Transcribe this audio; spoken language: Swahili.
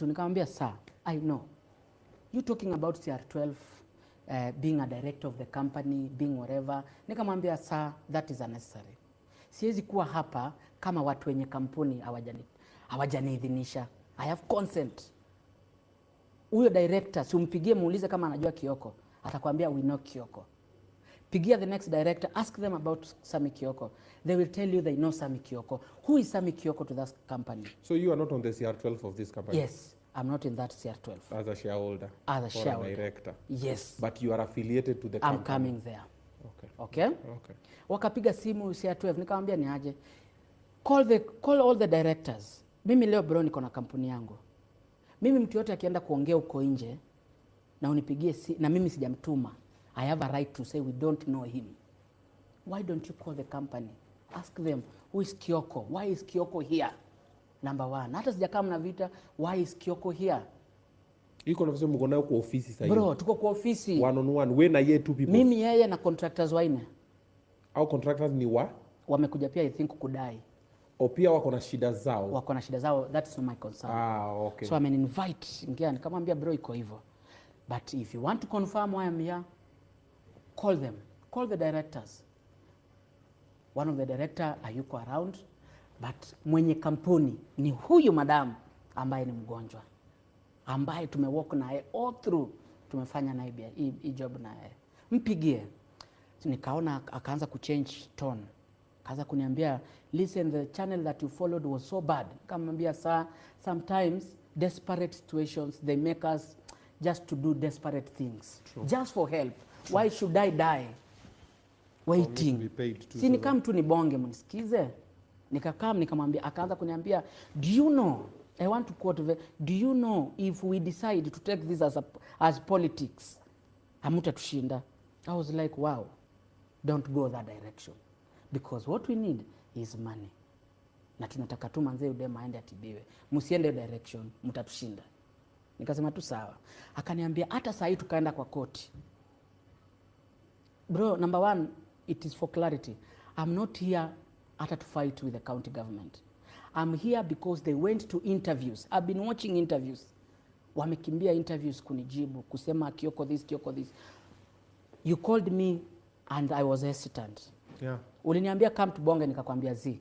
kitu, nikamwambia sir, I know you talking about CR12 being a director of the company, being whatever. Nikamwambia sir, that is unnecessary. Siwezi kuwa hapa kama watu wenye kampuni hawajaniidhinisha. I have consent. Huyo director simpigie muulize kama anajua Kioko, atakwambia we know Kioko. Pigia the next director, ask them about Sami Kioko. They will tell you they know Sami Kioko. Who is Sami Kioko to that company? So you are not on the CR12 of this company? Yes, I'm not in that CR12. As a shareholder? As a shareholder. Or a director? Yes. But you are affiliated to the company? I'm coming there. Okay. Okay? Okay. Wakapiga simu CR12, nikamwambia ni aje. Call all the directors. Mimi leo bro niko na kampuni yangu. Mimi mtu yote akienda kuongea uko nje na unipigie na mimi sijamtuma, I have a right to say we don't know him. Why don't you call the company? Ask them, who is Kioko? Why is Kioko here? Number one. Hata sijakaa na vita, why is Kioko here? Hii conversation mko nayo kwa ofisi sasa hivi. Bro, tuko kwa ofisi. One on one. Wewe na yeye two people. Mimi yeye na contractors waine. Au contractors ni wamekuja pia I think kudai. O pia wako na shida zao. Wako na shida zao, that is not my concern. Okay. So I mean invite ingia nikamwambia bro iko hivyo. But if you want to confirm why I'm here, call them. Call the directors. One of the director hayuko around, but mwenye kampuni ni huyu madam ambaye ni mgonjwa, ambaye tumewalk naye all through, tumefanya naye hii job naye. Mpigie. So nikaona akaanza kuchange tone. Kaanza kuniambia, listen, the channel that you followed was so bad. Nikamwambia sir, sometimes desperate situations they make us just to do desperate things. True. Just for help. True. Why should I die waiting? Si nikam tu nibonge mnisikize. Nikakam nikamwambia, akaanza kuniambia, do you know, I want to quote, do you know if we decide to take this as politics, hamutatushinda? I was like, wow, don't go that direction. Because what we need is money. Na tunataka tu manze udema aende atibiwe. Msiende direction, mtatushinda. Nikasema tu sawa. Akaniambia hata saa hii tukaenda kwa koti. Bro, number one, it is for clarity. I'm not here hata to fight with the county government. I'm here because they went to interviews. I've been watching interviews. Wamekimbia interviews kunijibu, kusema Kioko this, Kioko this. You called me and I was hesitant. Yeah. Uliniambia come to bonge nikakwambia zi.